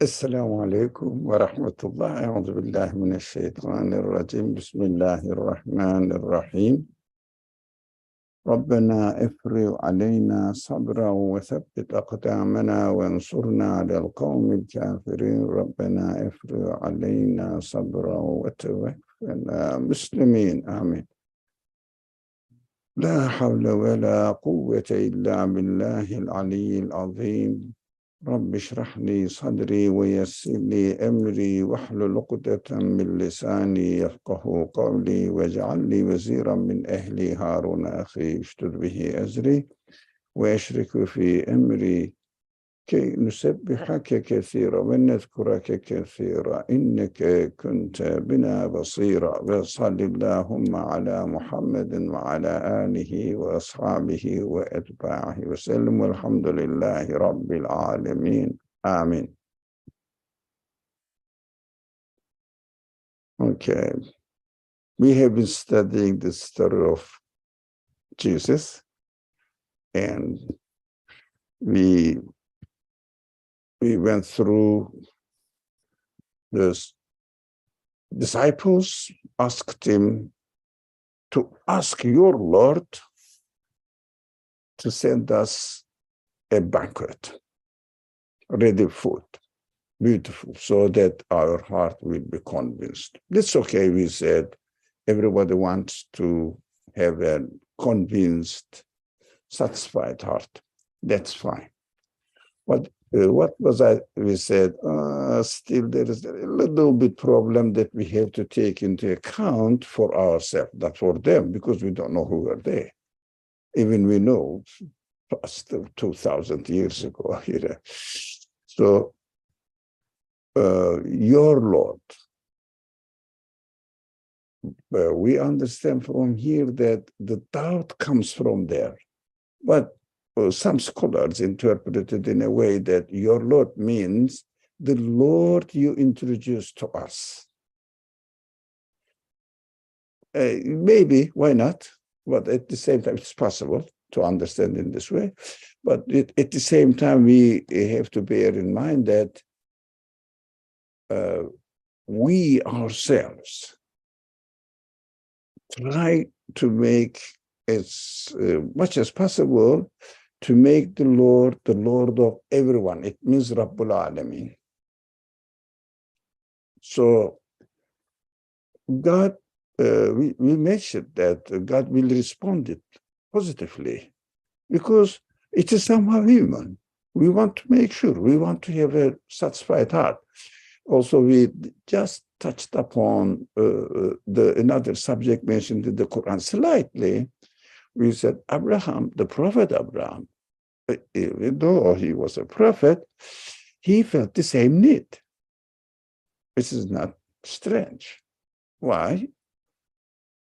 السلام عليكم ورحمة الله. أعوذ بالله من الشيطان الرجيم. بسم الله الرحمن الرحيم. ربنا افرغ علينا صبرا وثبت أقدامنا وانصرنا على القوم الكافرين. ربنا افرغ علينا صبرا وتوفنا مسلمين. آمين. لا حول ولا قوة إلا بالله العلي العظيم. رب اشرح لي صدري ويسر لي أمري واحلل عقدة من لساني يفقه قولي واجعل لي وزيرا من أهلي هارون أخي اشدد به أزري وأشرك في أمري كي نسبحك كثيرا ونذكرك كثيرا إنك كنت بنا بصيرا. وصل اللهم على محمد وعلى آله وأصحابه وأتباعه وسلم والحمد لله رب العالمين. آمين. Okay, we have been studying the story of Jesus, and we went through this. Disciples asked him to ask your Lord to send us a banquet, ready food, beautiful, so that our heart will be convinced. That's okay, we said. Everybody wants to have a convinced, satisfied heart. That's fine. But what was I? We said, still there is a little bit problem that we have to take into account for ourselves, not for them, because we don't know who are they. Even we know past 2,000 years ago. So your Lord, we understand from here that the doubt comes from there. But some scholars interpret it in a way that your Lord means the Lord you introduced to us. Maybe, why not? But at the same time, it's possible to understand in this way. But at the same time, we have to bear in mind that we ourselves try to make as much as possible to make the Lord of everyone. It means Rabbul Alameen. So God, we mentioned that God will respond it positively because it is somehow human. We want to make sure, we want to have a satisfied heart. Also, we just touched upon another subject mentioned in the Quran slightly. We said Abraham, the prophet Abraham, even though he was a prophet, he felt the same need. This is not strange. Why?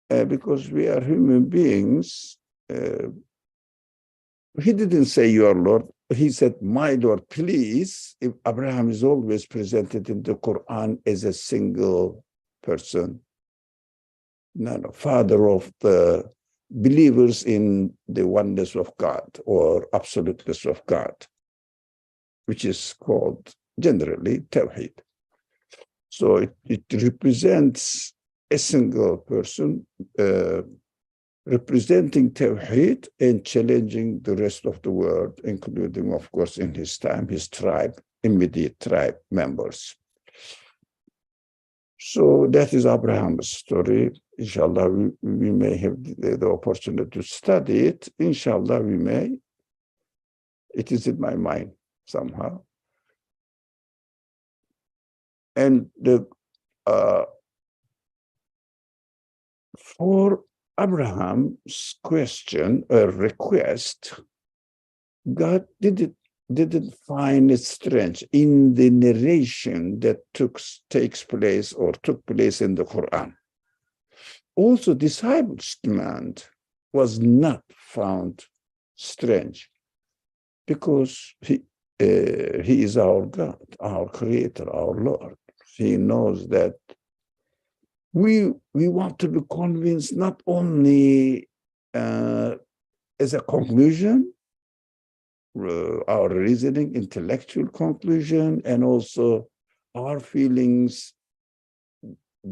Because we are human beings. He didn't say your Lord. He said, my Lord, please. If Abraham is always presented in the Quran as a single person, father of the believers in the oneness of God or absoluteness of God, which is called generally Tawheed. So it represents a single person representing Tawheed and challenging the rest of the world, including, of course, in his time, his tribe, immediate tribe members. So that is Abraham's story. Inshallah, we may have the opportunity to study it. Inshallah, we may. It is in my mind somehow. And for Abraham's question or request, God didn't find it strange in the narration that takes place or took place in the Quran. Also, disciples' demand was not found strange because he is our God, our Creator, our Lord. He knows that we want to be convinced not only as a conclusion, our reasoning, intellectual conclusion, and also our feelings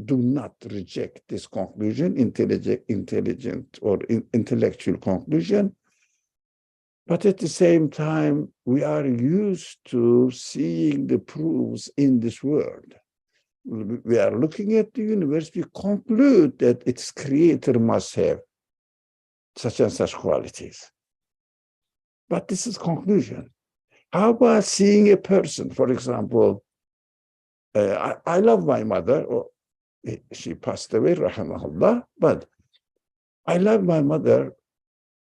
do not reject this conclusion, intelligent or intellectual conclusion. But at the same time, we are used to seeing the proofs in this world. We are looking at the universe, we conclude that its creator must have such and such qualities. But this is conclusion. How about seeing a person? For example, I love my mother. She passed away, rahimahullah, but I love my mother,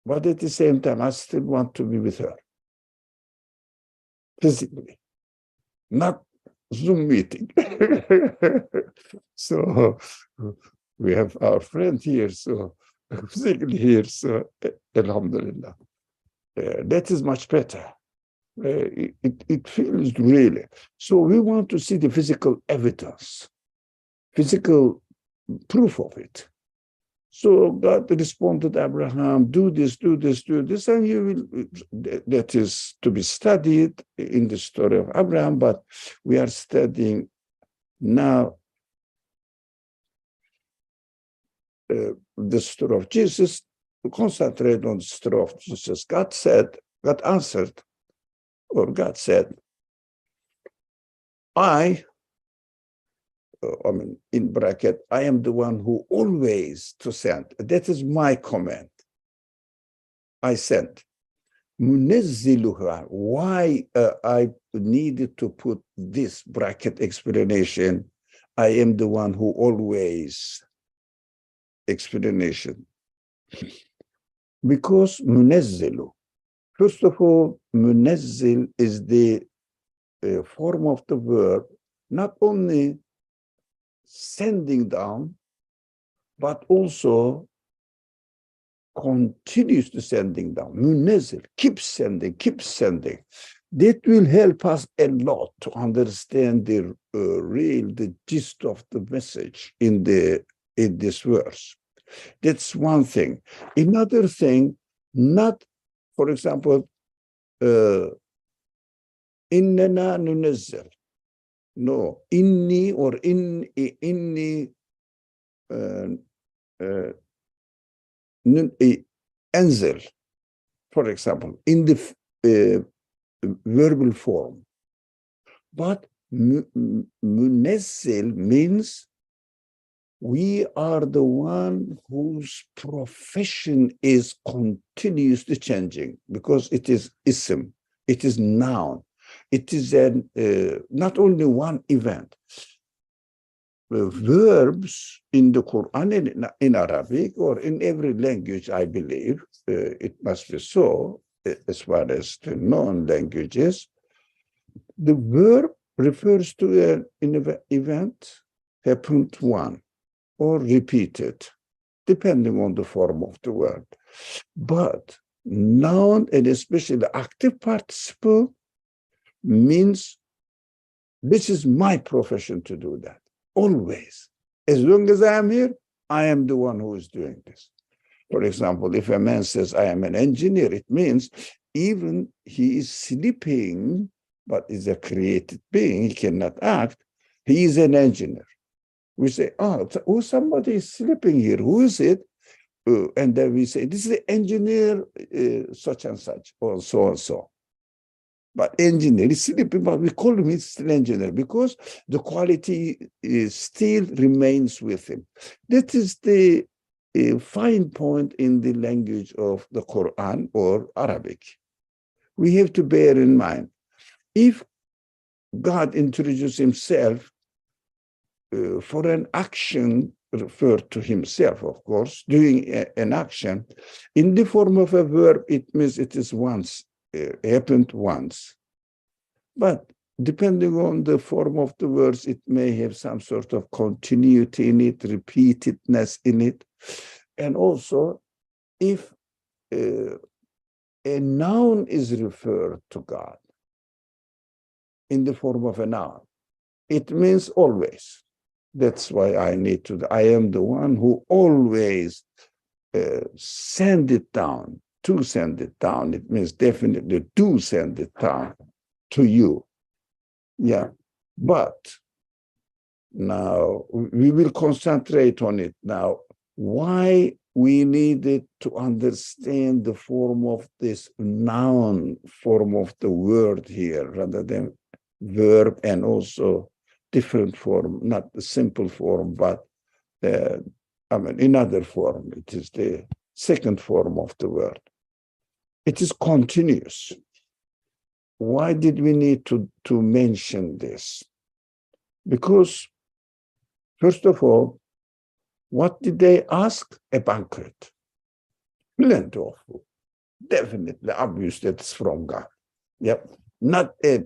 but at the same time, I still want to be with her physically, not Zoom meeting. So we have our friend here, so physically here, so alhamdulillah. That is much better. It feels really. So we want to see the physical evidence, physical proof of it. So God responded to Abraham, do this, do this, do this, and you will, that is to be studied in the story of Abraham, but we are studying now the story of Jesus. To concentrate on the story of Jesus. God answered, or God said, I mean, in bracket, I am the one who always to send. That is my command. I sent. Why I needed to put this bracket explanation, I am the one who always explanation. Because munazzilu, first of all, munazzil is the form of the verb, not only sending down, but also continues to sending down. Munazzil, keep sending, keep sending. That will help us a lot to understand the the gist of the message in this verse. That's one thing. Another thing, not, for example, innana nunazzil. No, inni or inni anzil, for example, in the verbal form. But munazzil means we are the one whose profession is continuously changing, because it is ism, it is noun. It is not only one event. Verbs in the Quran, in Arabic, or in every language, I believe, it must be so, as far as the known languages, the verb refers to an event happened one or repeated, depending on the form of the word. But noun, and especially the active participle, means this is my profession to do that, always. As long as I am here, I am the one who is doing this. For example, if a man says, I am an engineer, it means even he is sleeping, but is a created being, he cannot act, he is an engineer. We say, oh, somebody is sleeping here, who is it? And then we say, this is the engineer, such and such, or so and so. But engineer is sleeping, but we call him still engineer because the quality still remains with him. That is the fine point in the language of the Quran or Arabic. We have to bear in mind, if God introduced himself for an action referred to himself, of course, doing an action, in the form of a verb, it means it is once, happened once. But depending on the form of the words, it may have some sort of continuity in it, repeatedness in it. And also, if a noun is referred to God in the form of a noun, it means always. That's why I am the one who always send it down to send it down. It means definitely to send it down to you. Yeah. But now we will concentrate on it now. Why we needed to understand the form of this noun form of the word here rather than verb, and also different form, not the simple form, but another form. It is the second form of the word. It is continuous. Why did we need to mention this? Because, first of all, what did they ask? A banquet. Plenty of food. Definitely obvious that it's from God. Yep. Not a,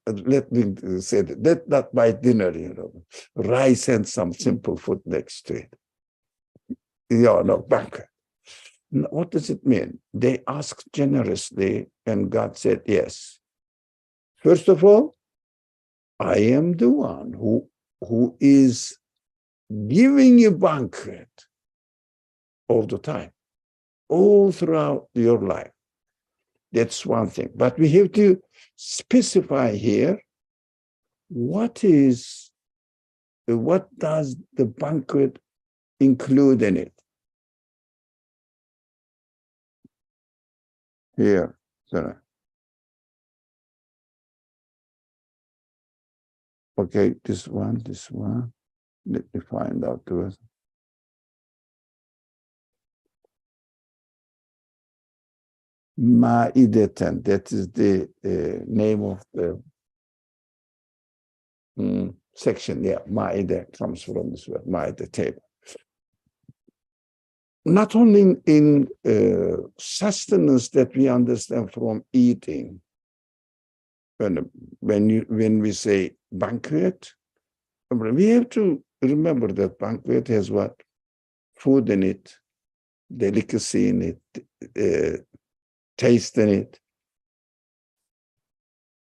let me say that, not by dinner, rice and some simple food next to it. Yeah, no, banquet. What does it mean? They asked generously, and God said yes. First of all, I am the one who is giving you banquet all the time, all throughout your life. That's one thing. But we have to specify here what does the banquet include in it? Here, sorry. Okay, this one. Let me find out the rest. Ma'idatan, that is the name of the section. Yeah, Ma'idah comes from this word, Ma'idah table. Not only in sustenance that we understand from eating. When we say banquet, we have to remember that banquet has what? Food in it, delicacy in it, taste in it,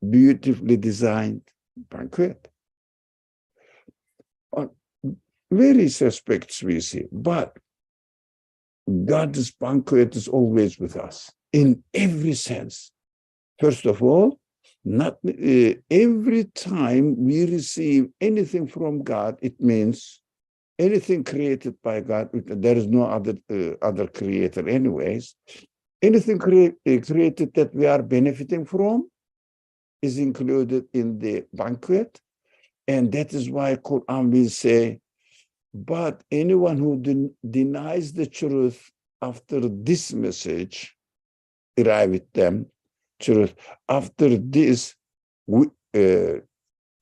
beautifully designed banquet. On various aspects we see, but God's banquet is always with us in every sense. First of all, not every time we receive anything from God, it means anything created by God. There is no other creator anyways. Anything created that we are benefiting from is included in the banquet. And that is why Quran will say, but anyone who denies the truth after this message, arrive with them, truth. After this,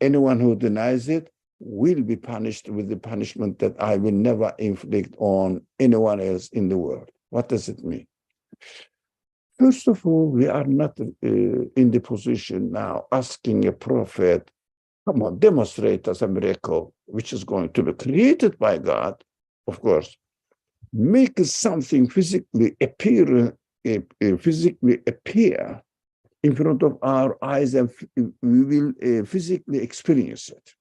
anyone who denies it will be punished with the punishment that I will never inflict on anyone else in the world. What does it mean? First of all, we are not in the position now asking a prophet, come on, demonstrate us a miracle which is going to be created by God, of course. Make something physically appear in front of our eyes, and we will physically experience it.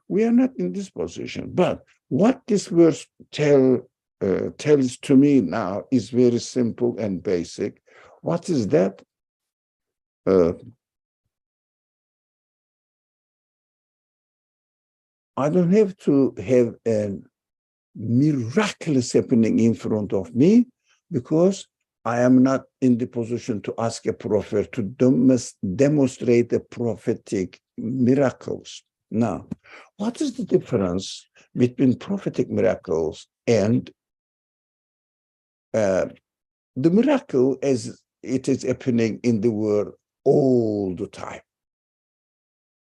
We are not in this position. But what this verse tells to me now is very simple and basic. What is that? I don't have to have a miraculous happening in front of me, because I am not in the position to ask a prophet to demonstrate the prophetic miracles. Now, what is the difference between prophetic miracles and the miracle as it is happening in the world all the time?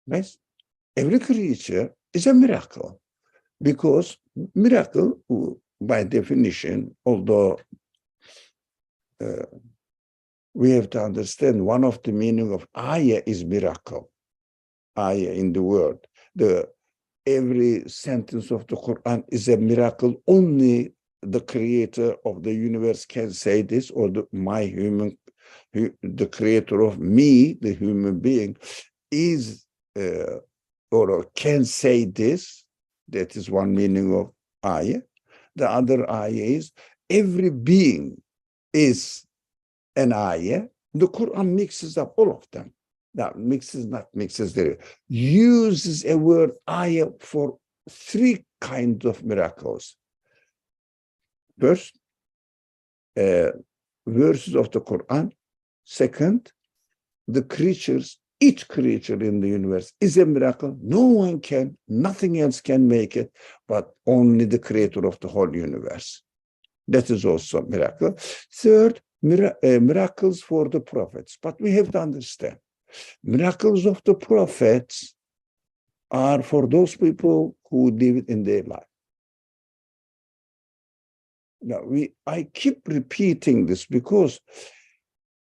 Right? Every creature is a miracle, because miracle, by definition, although we have to understand one of the meaning of ayah is miracle. Ayah in the word. Every sentence of the Quran is a miracle. Only the creator of the universe can say this, or the creator of me, the human being, is or can say this. That is one meaning of ayah. the other ayah is, every being is an ayah. The Quran mixes up all of them. Now, uses a word ayah for three kinds of miracles. First, verses of the Quran. Second, the creatures, each creature in the universe is a miracle. No one can, nothing else can make it, but only the creator of the whole universe. That is also a miracle. Third, miracles for the prophets. But we have to understand, miracles of the prophets are for those people who live in their life. Now, I keep repeating this because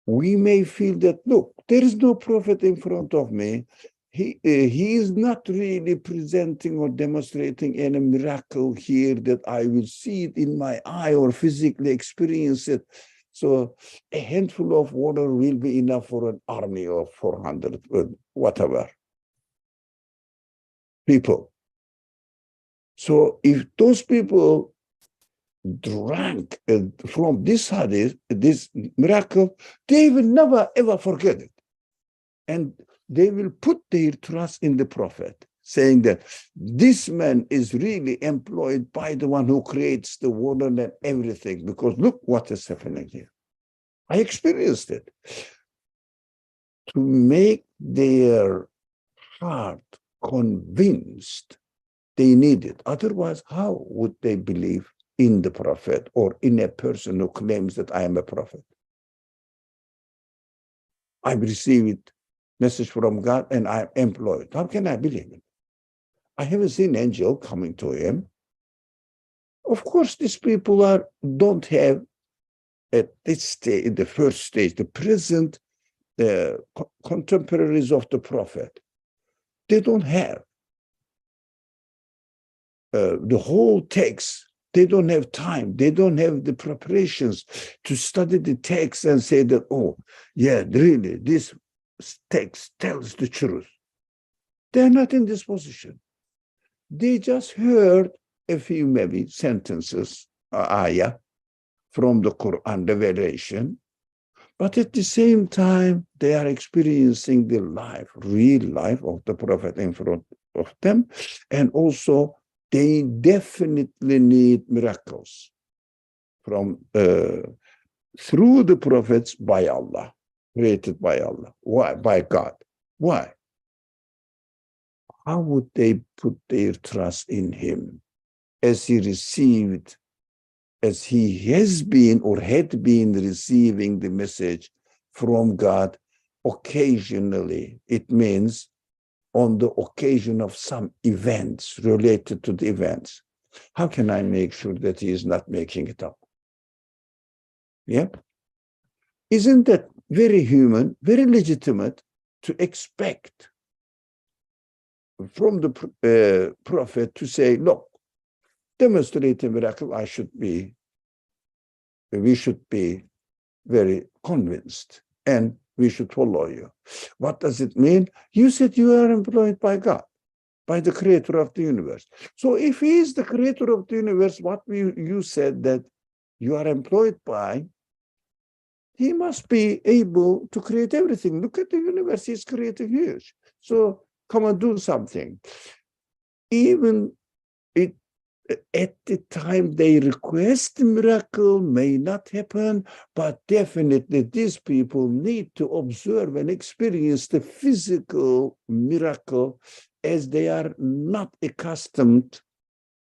we may feel that, look, there is no prophet in front of me. He is not really presenting or demonstrating any miracle here that I will see it in my eye or physically experience it. So a handful of water will be enough for an army of 400, whatever people. So if those people drank from this hadith, this miracle, they will never ever forget it. And they will put their trust in the prophet, saying that this man is really employed by the one who creates the water and everything, because look what is happening here. I experienced it. To make their heart convinced, they need it. Otherwise, how would they believe in the prophet or in a person who claims that I am a prophet? I've received message from God and I'm employed. How can I believe it? I haven't seen an angel coming to him. Of course, these people don't have at this stage, in the first stage, the present contemporaries of the prophet. They don't have the whole text. They don't have time. They don't have the preparations to study the text and say that, oh, yeah, really, this text tells the truth. They're not in this position. They just heard a few maybe sentences, ayah, from the Quran revelation, but at the same time, they are experiencing the life, real life of the Prophet in front of them, and also they definitely need miracles from through the prophets by Allah, created by Allah. Why? By God. Why? How would they put their trust in him as he received, as he has been or had been receiving the message from God occasionally? It means on the occasion of some events related to the events. How can I make sure that he is not making it up? Yeah. Isn't that very human, very legitimate to expect from the prophet to say, look, demonstrate a miracle, we should be very convinced and we should follow you. What does it mean? You said you are employed by God, by the creator of the universe. So if he is the creator of the universe, what you said that you are employed by, he must be able to create everything. Look at the universe, he's creating huge. So come and do something. Even at the time they request a miracle may not happen, but definitely these people need to observe and experience the physical miracle, as they are not accustomed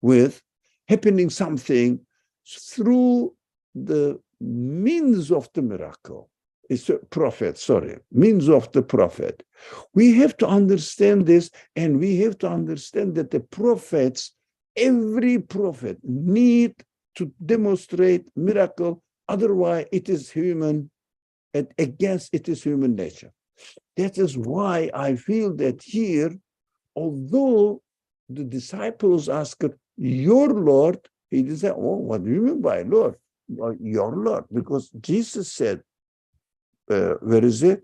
with happening something through the means of the miracle. It's a prophet, means of the prophet. We have to understand this, and we have to understand that the prophets, every prophet need to demonstrate miracle, otherwise it is human, and against it is human nature. That is why I feel that here, although the disciples asked, your Lord, he didn't say, oh, what do you mean by Lord? Well, your Lord, because Jesus said, where is it?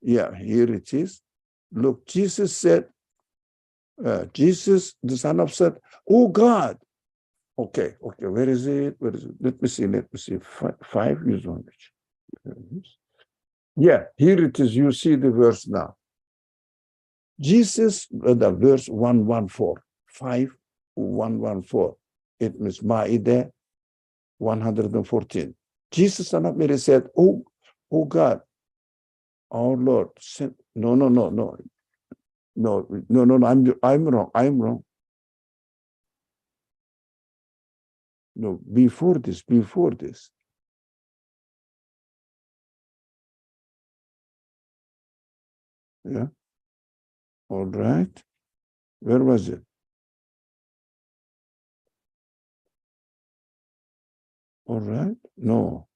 Yeah, here it is. Look, Jesus said, Jesus, the son of said, oh God. Okay, where is it? Let me see. Five years on it. Yeah, here it is. You see the verse now. Jesus, the verse 114, 5114. It means Ma'idah 114. Jesus, son of Mary, said, oh God, our Lord, send, no, I'm wrong. No, before this. Yeah, all right. Where was it? All right, no.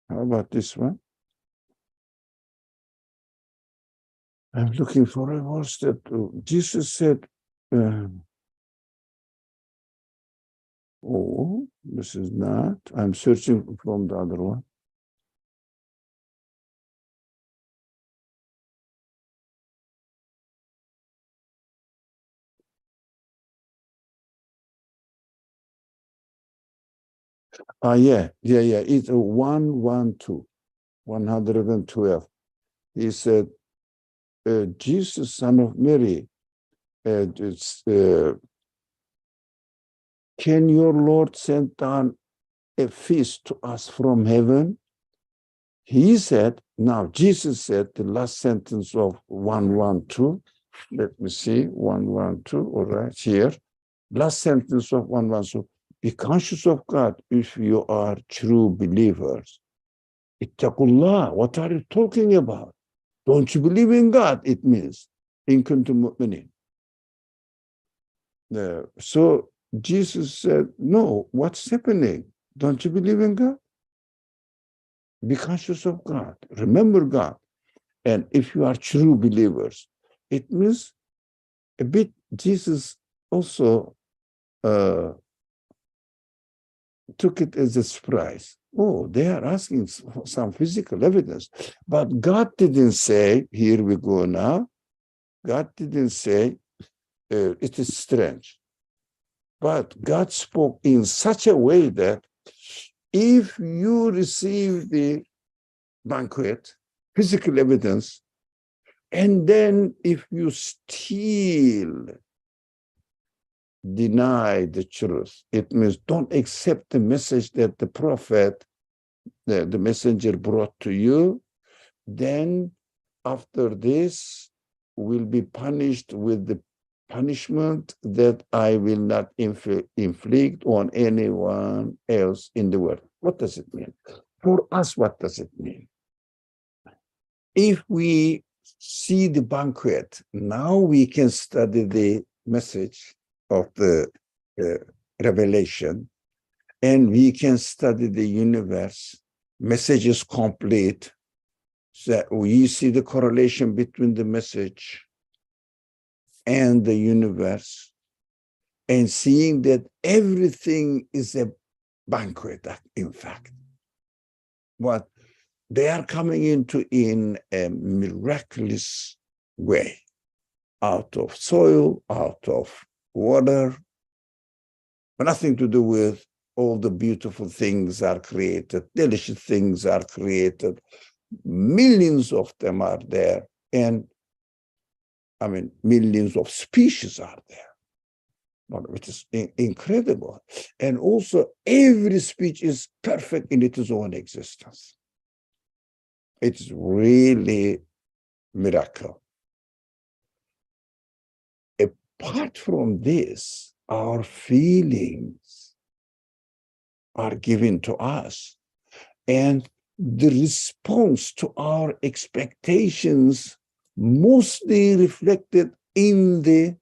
How about this one? I'm looking for a verse that Jesus said, oh, this is not. I'm searching from the other one. Yeah. It's 112, 112. He said, Jesus, son of Mary, can your Lord send down a feast to us from heaven? He said, now Jesus said the last sentence of 112. Let me see, 112, all right, here. Last sentence of 112. Be conscious of God if you are true believers. Ittaqullah, what are you talking about? Don't you believe in God? It means, in kuntum mu'minin. So Jesus said, no, what's happening? Don't you believe in God? Be conscious of God. Remember God. And if you are true believers, it means a bit, Jesus also took it as a surprise. Oh, they are asking for some physical evidence. But God didn't say, here we go now. God didn't say, it is strange. But God spoke in such a way that if you receive the banquet, physical evidence, and then if you still deny the truth, it means don't accept the message that the prophet, the messenger brought to you, then after this will be punished with the punishment that I will not inflict on anyone else in the world. What does it mean? For us, what does it mean? If we see the banquet, now we can study the message of the revelation, and we can study the universe. Message is complete. So we see the correlation between the message and the universe, and seeing that everything is a banquet, in fact. What they are coming into in a miraculous way, out of soil, out of water, nothing to do with all the beautiful things are created, delicious things are created, millions of them are there, and I mean, millions of species are there, which is incredible. And also, every speech is perfect in its own existence. It's really miracle. Apart from this, our feelings are given to us, and the response to our expectations mostly reflected in the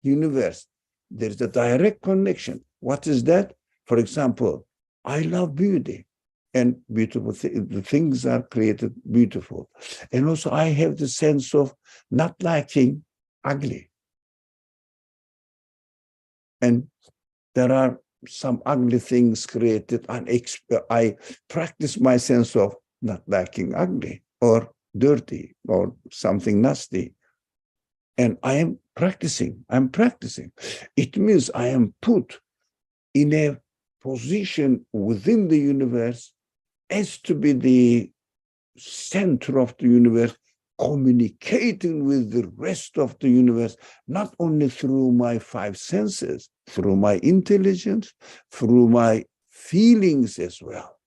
universe. There's a direct connection. What is that? For example, I love beauty, and beautiful the things are created beautiful. And also I have the sense of not liking ugly. And there are some ugly things created, and I practice my sense of not liking ugly, or dirty or something nasty. And I am practicing. I'm practicing. It means I am put in a position within the universe as to be the center of the universe, communicating with the rest of the universe, not only through my five senses, through my intelligence, through my feelings as well.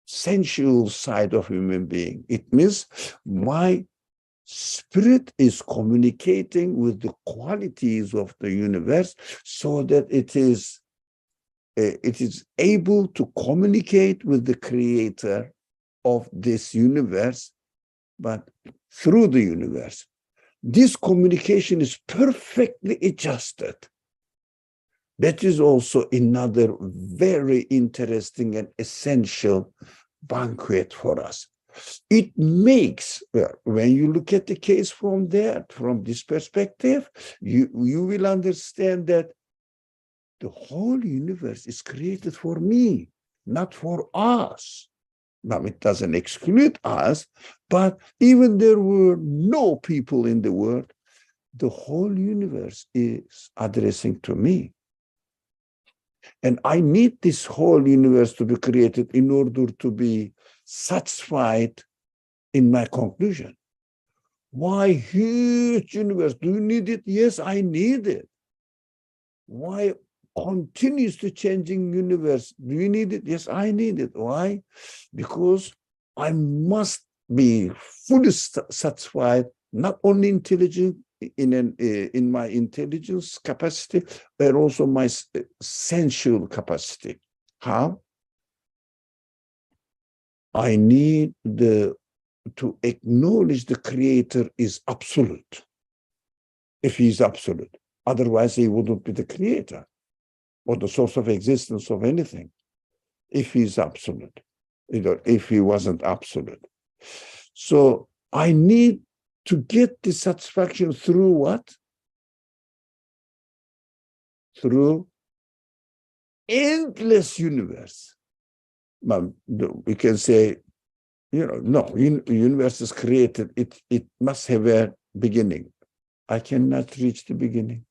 Sensual side of human being. It means my spirit is communicating with the qualities of the universe so that it is able to communicate with the creator of this universe, but through the universe. This communication is perfectly adjusted. That is also another very interesting and essential banquet for us. It makes, when you look at the case from this perspective, you will understand that the whole universe is created for me, not for us. Now, it doesn't exclude us, but even there were no people in the world, the whole universe is addressing to me. And I need this whole universe to be created in order to be satisfied in my conclusion. Why huge universe? Do you need it? Yes, I need it. Why continuously changing universe? Do you need it? Yes, I need it. Why? Because I must be fully satisfied, not only intelligent in my intelligence capacity, but also my sensual capacity. How? I need to acknowledge the creator is absolute. If he is absolute, otherwise he wouldn't be the creator or the source of existence of anything. If he is absolute, if he wasn't absolute. So I need to get the satisfaction through what? Through endless universe. We can say, no, universe is created. It must have a beginning. I cannot reach the beginning.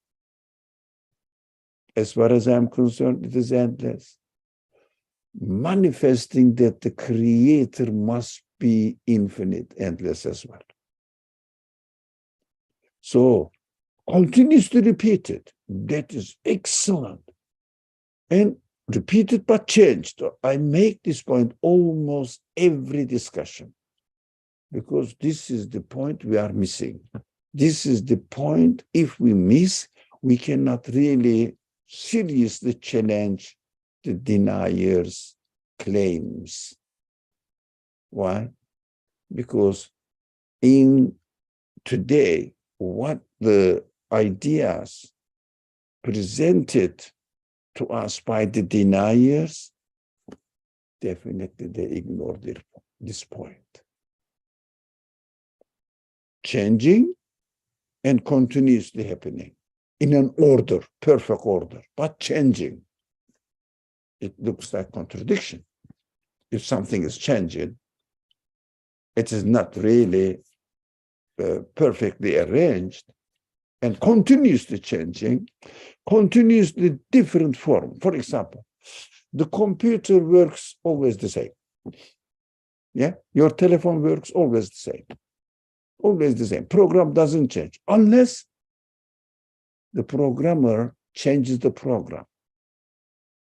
As far as I'm concerned, it is endless. Manifesting that the creator must be infinite, endless as well. So, continuously repeated. That is excellent. And repeated but changed. I make this point almost every discussion because this is the point we are missing. This is the point, if we miss, we cannot really seriously challenge the denier's claims. Why? Because in today, what the ideas presented to us by the deniers, definitely they ignore this point. Changing and continuously happening in an order, perfect order, but changing. It looks like contradiction. If something is changing, it is not really perfectly arranged and continuously changing, continuously different form. For example, the computer works always the same. Yeah, your telephone works always the same. Always the same. Program doesn't change unless the programmer changes the program.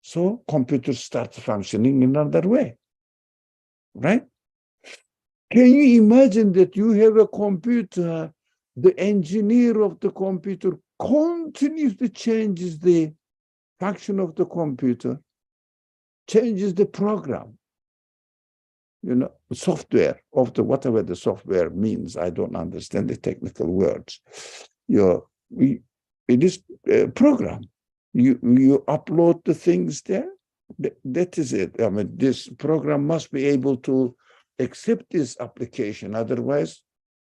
So computer starts functioning in another way, right? Can you imagine that you have a computer, the engineer of the computer continuously changes the function of the computer, changes the program, software of the whatever the software means. I don't understand the technical words. It is a program. You upload the things there. That is it. I mean, this program must be able to accept this application. Otherwise,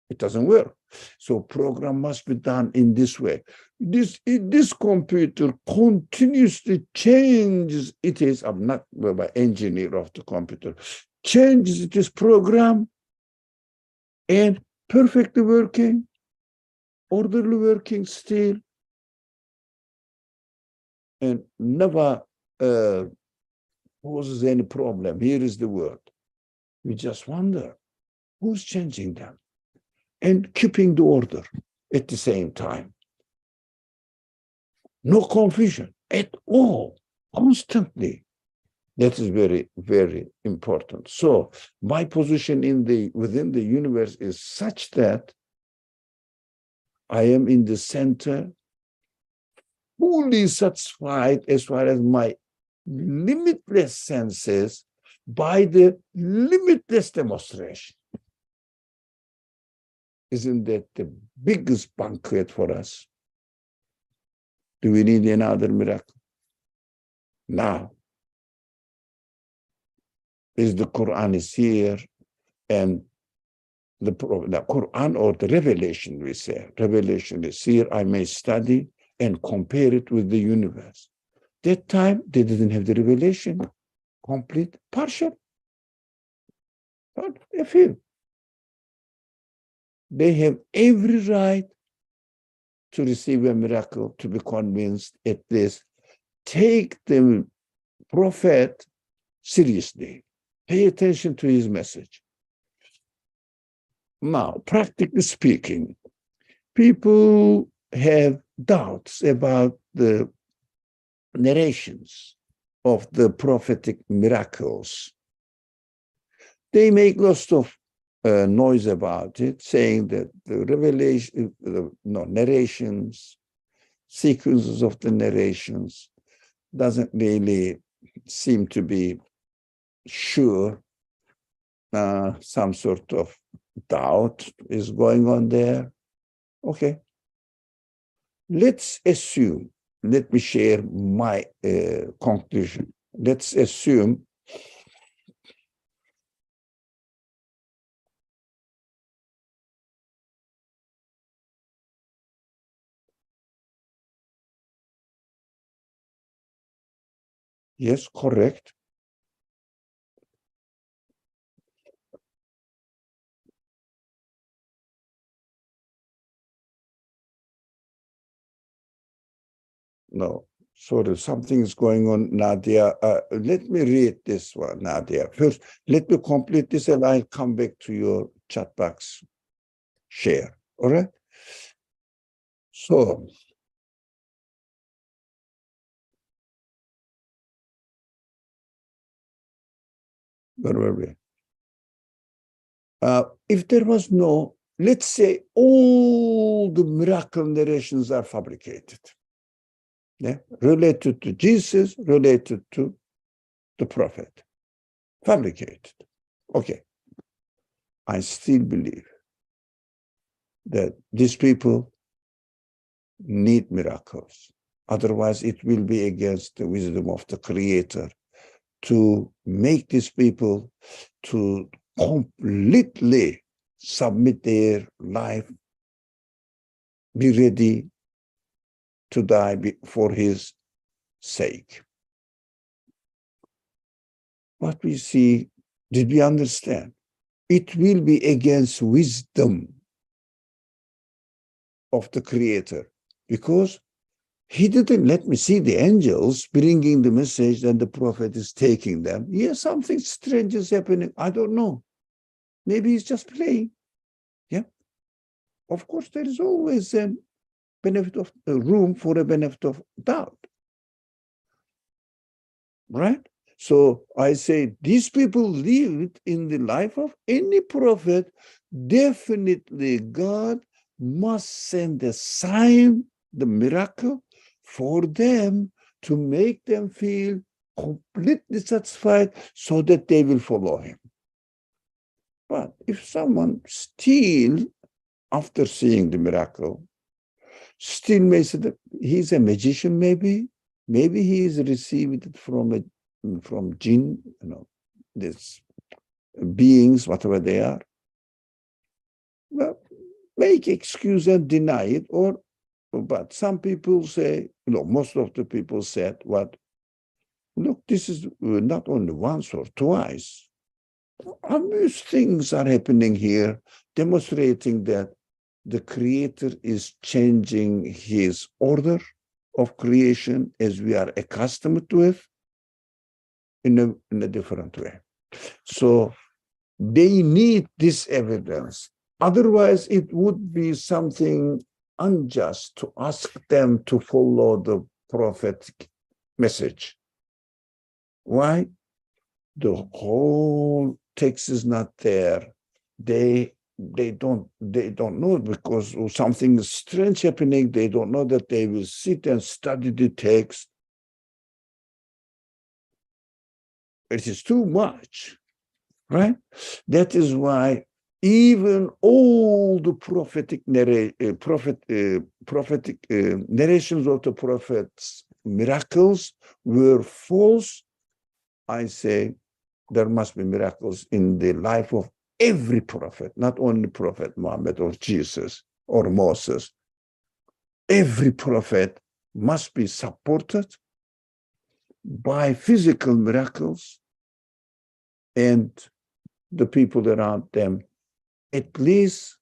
it doesn't work. So program must be done in this way. This computer continuously changes. It is, I'm not by engineer of the computer, changes this program and perfectly working, orderly working still, and never poses any problem. Here is the word. We just wonder, who's changing them? And keeping the order at the same time. No confusion at all, constantly. That is very, very important. So my position within the universe is such that I am in the center, fully satisfied as far as my limitless senses by the limitless demonstration. Isn't that the biggest banquet for us? Do we need another miracle? Now, is the Quran is here, and the Quran or the revelation, we say, revelation is here, I may study and compare it with the universe. That time, they didn't have the revelation, complete, partial, but a few. They have every right to receive a miracle, to be convinced at least. Take the prophet seriously. Pay attention to his message. Now, practically speaking, people have doubts about the narrations of the prophetic miracles. They make lots of noise about it, saying that the narrations, sequences of the narrations doesn't really seem to be sure. Some sort of doubt is going on there. Okay. Let's assume, let me share my conclusion. Let's assume yes, correct. No, sorry, something is going on, Nadia. Let me read this one, Nadia. First, let me complete this and I'll come back to your chat box share. All right? So, where were we? If there was no, let's say all the miracle narrations are fabricated. Yeah, related to Jesus, related to the prophet, fabricated. Okay, I still believe that these people need miracles. Otherwise, it will be against the wisdom of the Creator to make these people to completely submit their life, be ready to die for his sake. What we see, did we understand? It will be against wisdom of the Creator, because he didn't let me see the angels bringing the message and the prophet is taking them. Yeah, something strange is happening. I don't know. Maybe he's just playing. Yeah. Of course, there is always a benefit of room for a benefit of doubt. Right? So I say these people lived in the life of any prophet. Definitely God must send a sign, the miracle, for them to make them feel completely satisfied so that they will follow him. But if someone still, after seeing the miracle, still may say that he's a magician, maybe he is received it from jinn, these beings, whatever they are. Well, make excuse and deny it, but some people say, most of the people said, look, this is not only once or twice. obvious things are happening here, demonstrating that the Creator is changing his order of creation as we are accustomed to it in a different way. So they need this evidence. Otherwise, it would be something unjust to ask them to follow the prophetic message. Why? The whole text is not there. They don't know because something is strange happening. They don't know that they will sit and study the text. It is too much, right? That is why even all the prophetic narrations of the prophets, miracles were false. I say there must be miracles in the life of every prophet, not only Prophet Muhammad or Jesus or Moses. Every prophet must be supported by physical miracles, and the people around them at least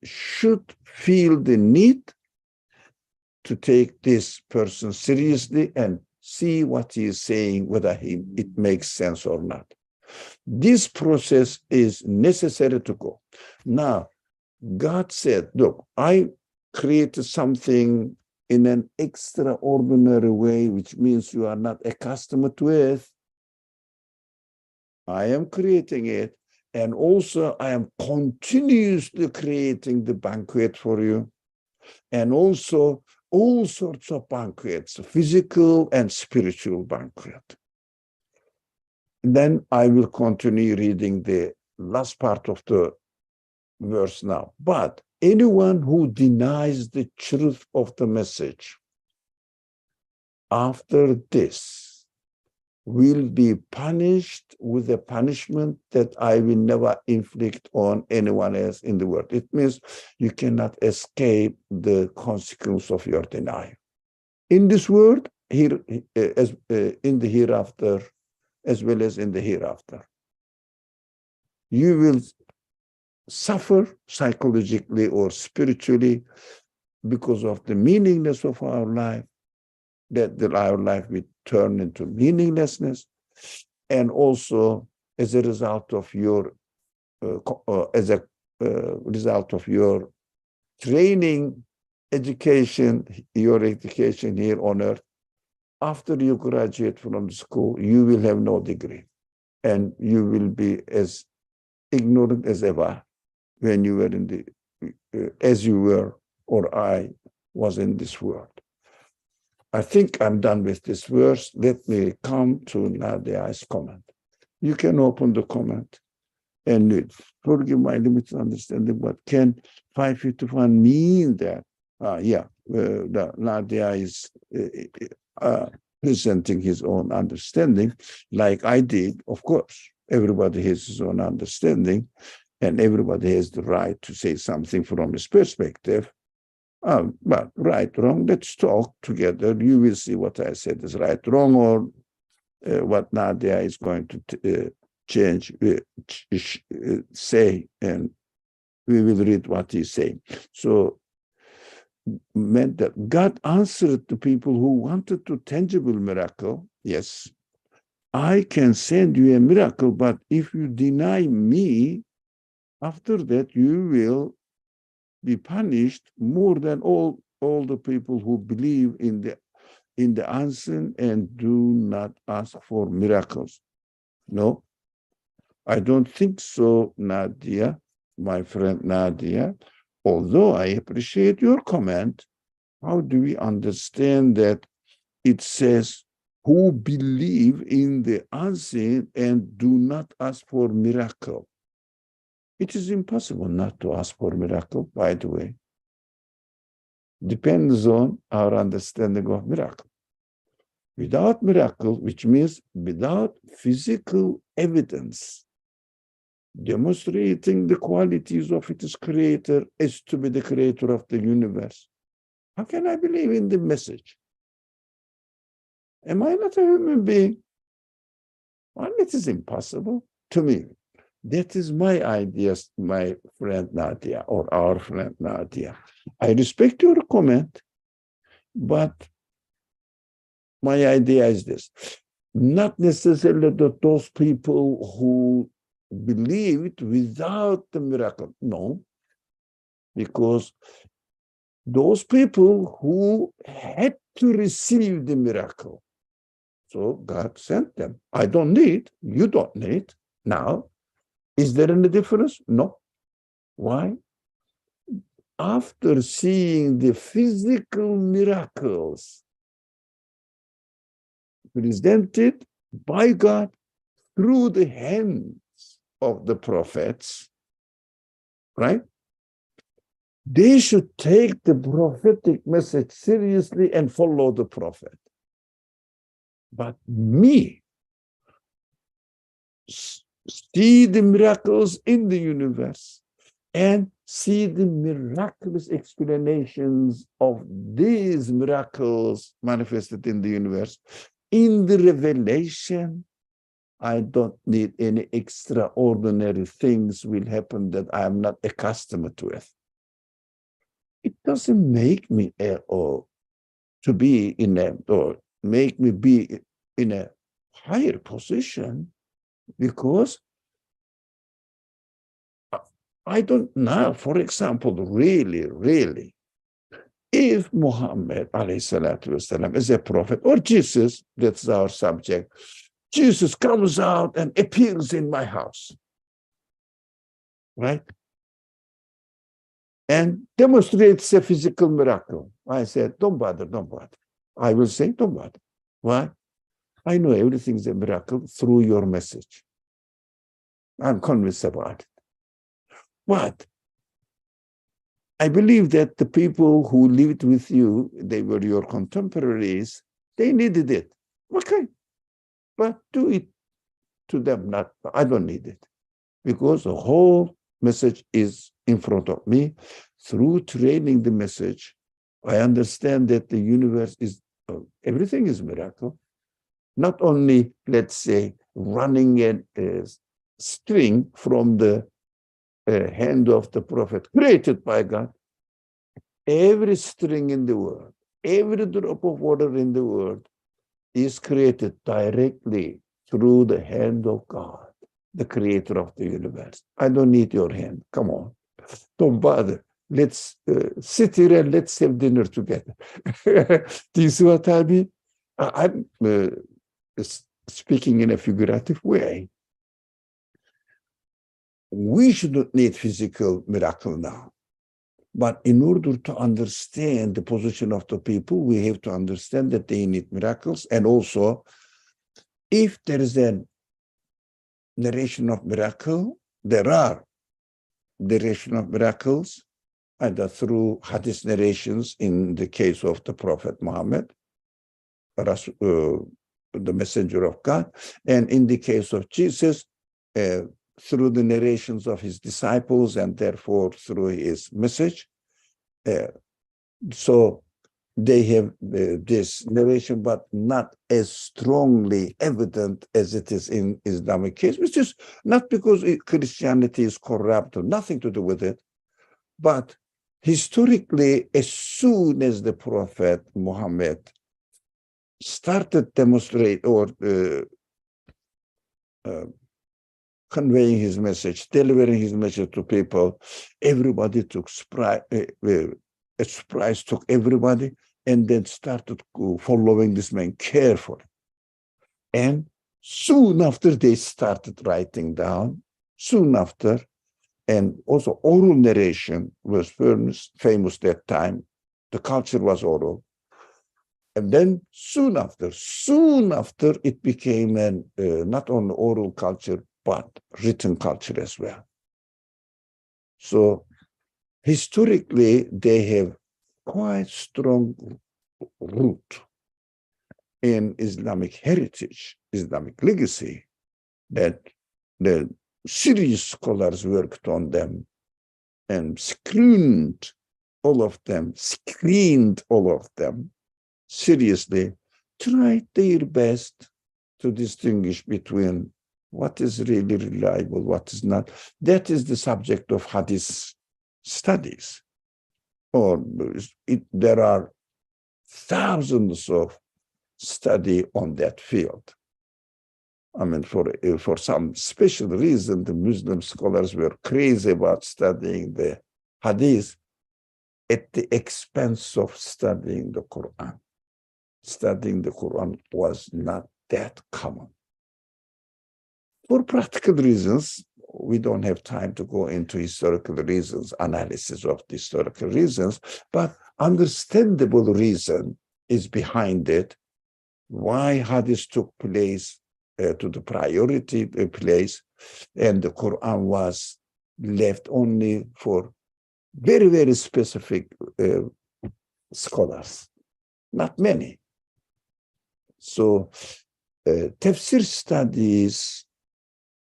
should feel the need to take this person seriously and see what he is saying, whether it makes sense or not. This process is necessary to go. Now, God said, look, I created something in an extraordinary way, which means you are not accustomed to it. I am creating it. And also I am continuously creating the banquet for you. And also all sorts of banquets, physical and spiritual banquet. Then I will continue reading the last part of the verse now. But anyone who denies the truth of the message after this will be punished with a punishment that I will never inflict on anyone else in the world. It means you cannot escape the consequence of your denial. In this world, here, in the hereafter, as well as in the hereafter, you will suffer psychologically or spiritually because of the meaninglessness of our life, that our life will turn into meaninglessness, and also as a result of your result of your training, education, your education here on earth. After you graduate from school, you will have no degree, and you will be as ignorant as ever when you were in the as you were or I was in this world. I think I'm done with this verse. Let me come to Nadia's comment. You can open the comment and read. Forgive my limited understanding, but can 551 mean that? Nadia is presenting his own understanding, like I did. Of course, everybody has his own understanding, and everybody has the right to say something from his perspective. But right, wrong, let's talk together. You will see what I said is right, wrong, or what Nadia is going to change, say, and we will read what he's saying. So, meant that God answered to people who wanted a tangible miracle. Yes, I can send you a miracle, but if you deny me, after that you will be punished more than all the people who believe in the unseen and do not ask for miracles. No, I don't think so, Nadia, my friend Nadia. Although I appreciate your comment, how do we understand that it says who believe in the unseen and do not ask for miracle? It is impossible not to ask for miracle, by the way. Depends on our understanding of miracle. Without miracle, which means without physical evidence demonstrating the qualities of its creator as to be the creator of the universe, how can I believe in the message? Am I not a human being? Well, it is impossible. to me. That is my idea, my friend Nadia, or our friend Nadia. I respect your comment, but my idea is this. Not necessarily that those people who believed without the miracle. No, because those people who had to receive the miracle. So God sent them. I don't need, you don't need. Now, is there any difference? No. Why? After seeing the physical miracles presented by God through the hands of the prophets, right? They should take the prophetic message seriously and follow the prophet. But me, see the miracles in the universe and see the miraculous explanations of these miracles manifested in the universe. In the revelation, I don't need any extraordinary things will happen that I am not accustomed to it. It doesn't make me to be in a, or make me be in a higher position, because I don't know, for example, really, if Muhammad والسلام, is a prophet, or Jesus, that's our subject, Jesus comes out and appears in my house, right? And demonstrates a physical miracle. I said, don't bother. I will say, don't bother. Why? I know everything's a miracle through your message. I'm convinced about it. But I believe that the people who lived with you, they were your contemporaries, they needed it. Okay, but do it to them. Not, I don't need it, because the whole message is in front of me. Through training the message, I understand that the universe is, everything is miracle. Not only, let's say, running a string from the hand of the prophet created by God. Every string in the world, every drop of water in the world is created directly through the hand of God, the creator of the universe. I don't need your hand. Come on. Don't bother. Let's sit here and let's have dinner together. Do you see what I mean? I'm speaking in a figurative way. We should not need physical miracle now. But in order to understand the position of the people, we have to understand that they need miracles. And also, if there is a narration of miracle, there are narration of miracles, either through hadith narrations in the case of the Prophet Muhammad, the messenger of God, and in the case of Jesus, through the narrations of his disciples, and therefore through his message. So they have this narration, but not as strongly evident as it is in Islamic case, which is not because Christianity is corrupt, or nothing to do with it, but historically, as soon as the Prophet Muhammad started demonstrate or conveying his message, delivering his message to people, everybody took surprise, a surprise took everybody, and then started following this man carefully. And soon after, they started writing down, soon after, and also oral narration was famous that time. The culture was oral. And then soon after, it became an not only oral culture, but written culture as well. So historically, they have quite strong root in Islamic heritage, Islamic legacy, that the serious scholars worked on them and screened all of them seriously, tried their best to distinguish between what is really reliable, what is not. That is the subject of hadith studies. Or there are thousands of study on that field. I mean, for some special reason, the Muslim scholars were crazy about studying the hadith at the expense of studying the Quran. Studying the Quran was not that common. For practical reasons, we don't have time to go into historical reasons, analysis of the historical reasons, but understandable reason is behind it, why hadith took place to the priority place, and the Quran was left only for very, very specific scholars, not many. So tafsir studies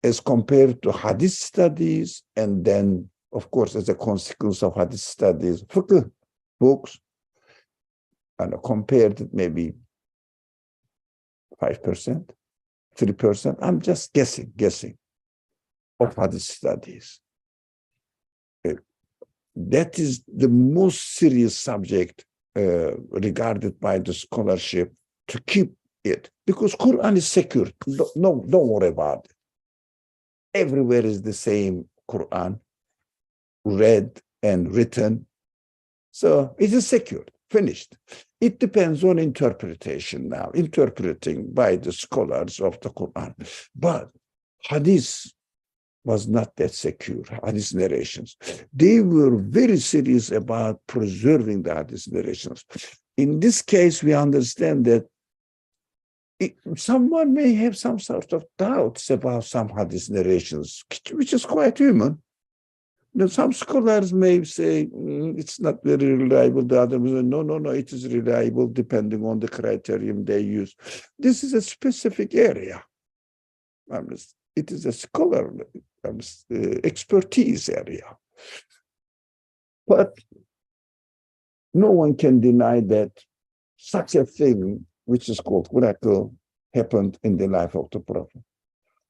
as compared to hadith studies, and then, of course, as a consequence of hadith studies, fiqh books, and compared maybe 5%, 3%, I'm just guessing, of hadith studies. That is the most serious subject regarded by the scholarship to keep it, because Quran is secure. No, don't worry about it. Everywhere is the same Quran, read and written. So it is secure, finished. It depends on interpretation now, interpreting by the scholars of the Quran. But hadith was not that secure, hadith narrations. They were very serious about preserving the hadith narrations. In this case, we understand that someone may have some sort of doubts about some hadith narrations, which is quite human. Some scholars may say it's not very reliable. The others say, no, it is reliable depending on the criterion they use. This is a specific area. It is a scholarly expertise area. But no one can deny that such a thing, which is called miracle, happened in the life of the Prophet.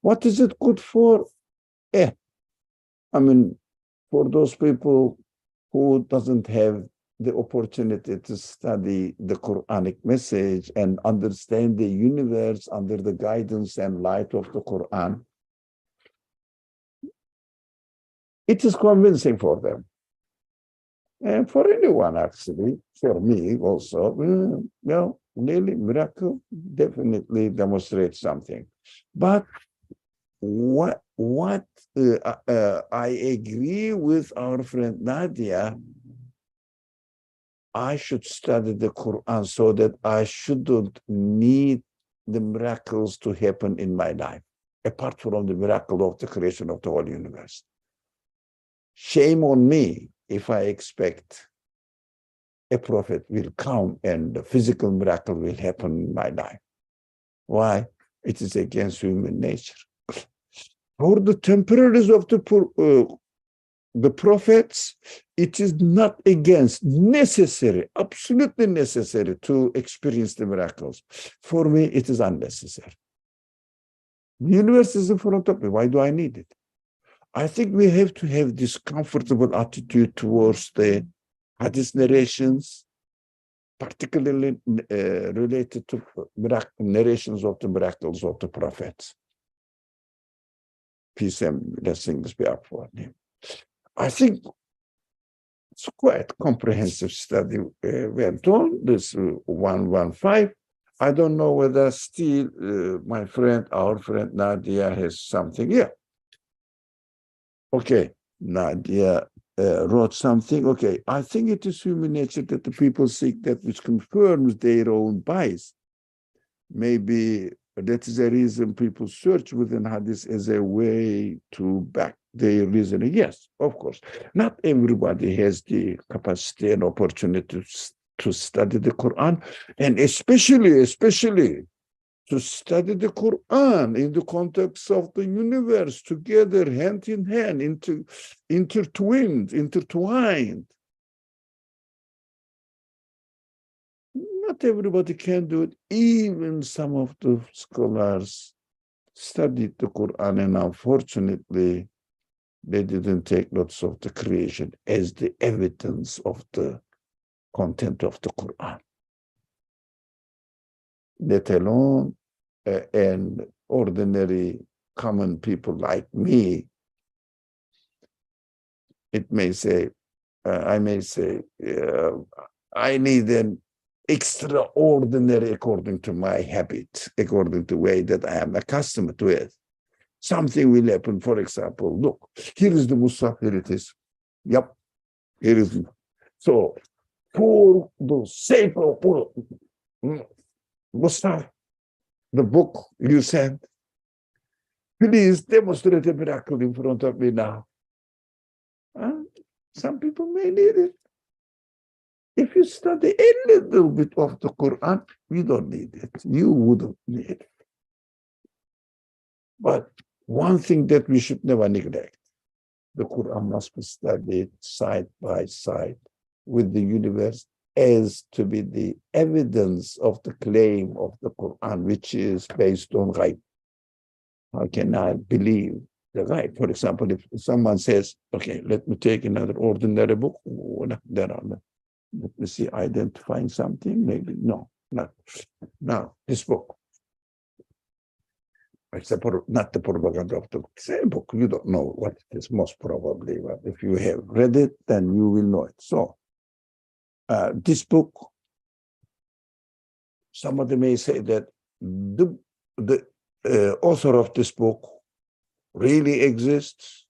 What is it good for? For those people who doesn't have the opportunity to study the Quranic message and understand the universe under the guidance and light of the Quran, it is convincing for them. And for anyone, actually, for me also, really, miracle definitely demonstrates something. But what I agree with our friend Nadia, I should study the Quran so that I shouldn't need the miracles to happen in my life, apart from the miracle of the creation of the whole universe. Shame on me if I expect a prophet will come and the physical miracle will happen in my life. Why? It is against human nature. For the temporaries of the prophets, it is not against, necessary, absolutely necessary to experience the miracles. For me, it is unnecessary. The universe is in front of me. Why do I need it? I think we have to have this comfortable attitude towards the hadith narrations, particularly related to narrations of the miracles of the prophets. Peace and blessings be upon him. I think it's quite comprehensive study went on, this 115. I don't know whether still our friend Nadia has something here. Okay, Nadia wrote something. Okay, I think it is human nature that the people seek that which confirms their own bias. Maybe that is a reason people search within hadith as a way to back their reasoning. Yes, of course. Not everybody has the capacity and opportunity to study the Quran, and especially to study the Quran in the context of the universe, together, hand in hand, intertwined. Not everybody can do it. Even some of the scholars studied the Quran, and unfortunately, they didn't take notes of the creation as the evidence of the content of the Quran, let alone and ordinary common people like me. It may say, I may say, I need an extraordinary according to my habit, according to the way that I am accustomed to it. Something will happen. For example, look, here is the Musaf, here it is. Yep, here is. So, for the sake of Musaf, the book you sent, please demonstrate a miracle in front of me now. Some people may need it. If you study a little bit of the Quran, you don't need it. You wouldn't need it. But one thing that we should never neglect, the Quran must be studied side by side with the universe as to be the evidence of the claim of the Quran, which is based on ghaib. How can I believe the ghaib? For example, if someone says, okay, let me take another ordinary book, there are no. Let me see, identifying something, maybe, no, not. Now, this book. Except for not the propaganda of the same book. You don't know what it is, most probably. But if you have read it, then you will know it. So, this book, somebody may say that the author of this book really exists.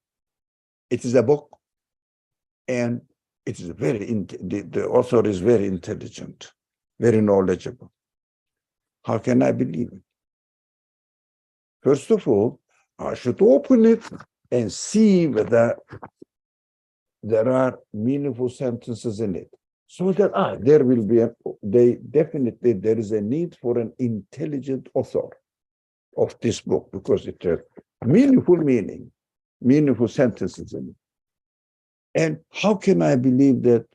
It is a book, and it is the author is very intelligent, very knowledgeable. How can I believe it? First of all, I should open it and see whether there are meaningful sentences in it. So that there will be definitely there is a need for an intelligent author of this book, because it has meaningful meaning, meaningful sentences in it. And how can I believe that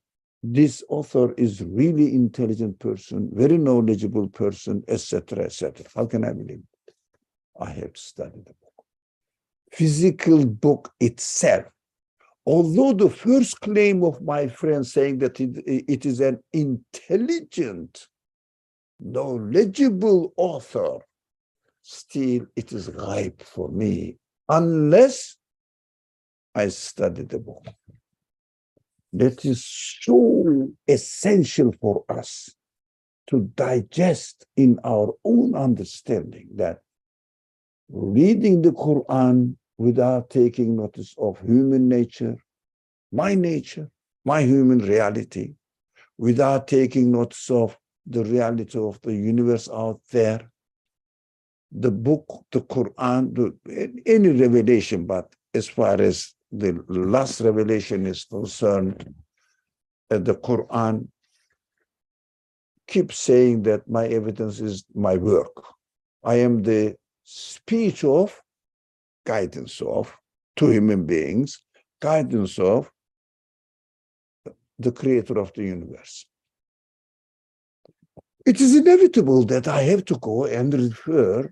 this author is really intelligent person, very knowledgeable person, etc., etc.? How can I believe it? I have to study the book. Physical book itself. Although the first claim of my friend saying that it is an intelligent, knowledgeable author, still it is ghaib for me, unless I study the book. That is so essential for us to digest in our own understanding, that reading the Quran without taking notice of human nature, my human reality, without taking notice of the reality of the universe out there, the book, the Quran, any revelation, but as far as the last revelation is concerned, the Quran keeps saying that my evidence is my work. I am the speech of, guidance of, to human beings, guidance of the creator of the universe. It is inevitable that I have to go and refer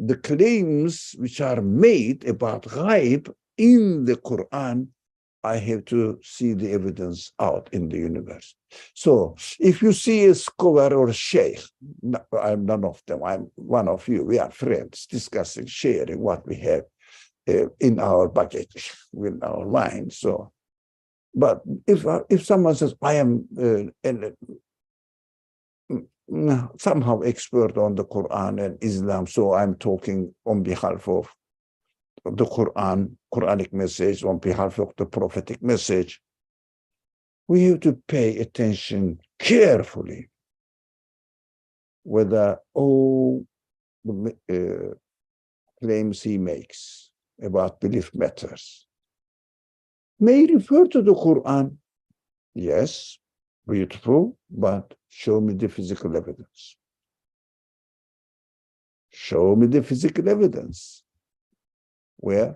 the claims which are made about ghaib in the Quran. I have to see the evidence out in the universe. So if you see a scholar or a sheikh, I'm none of them, I'm one of you, we are friends discussing, sharing what we have in our baggage, with our mind. So, but if someone says, I am somehow expert on the Quran and Islam, so I'm talking on behalf of the Quranic message, on behalf of the prophetic message, we have to pay attention carefully whether all the claims he makes about belief matters may refer to the Quran. Yes, beautiful, but show me the physical evidence. Show me the physical evidence where,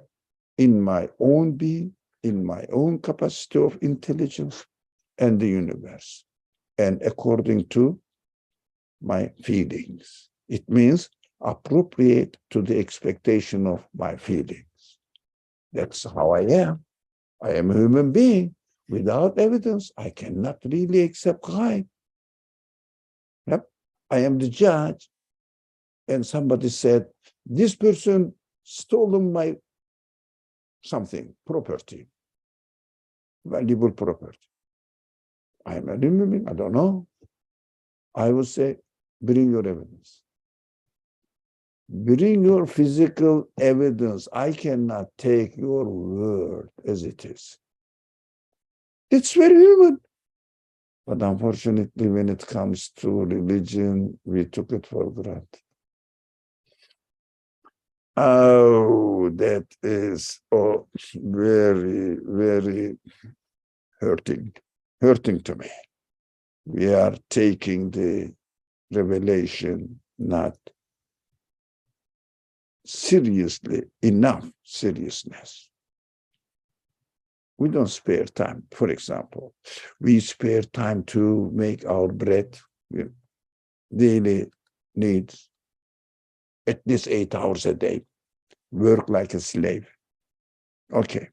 in my own being, in my own capacity of intelligence and the universe, and according to my feelings. It means appropriate to the expectation of my feelings. That's how I am. I am a human being. Without evidence, I cannot really accept crime. Yep. I am the judge, and somebody said, this person stolen my something, property, valuable property. I am a human being, I don't know. I would say, bring your evidence. Bring your physical evidence. I cannot take your word as it is. It's very human. But unfortunately, when it comes to religion, we took it for granted. Oh, that is very, very hurting to me. We are taking the revelation not seriously, enough seriousness. We don't spare time. For example, we spare time to make our bread, daily needs, at least 8 hours a day, work like a slave. Okay.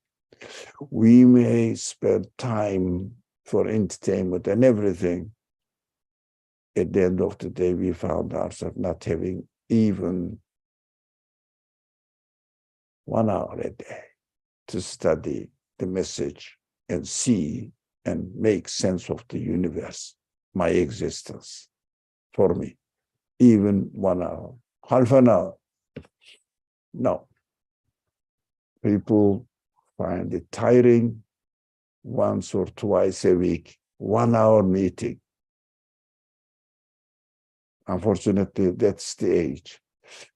We may spend time for entertainment and everything. At the end of the day, we found ourselves not having even 1 hour a day to study the message and see and make sense of the universe, my existence, for me. Even 1 hour, half an hour. No. People find it tiring once or twice a week, 1 hour meeting. Unfortunately, that's the age.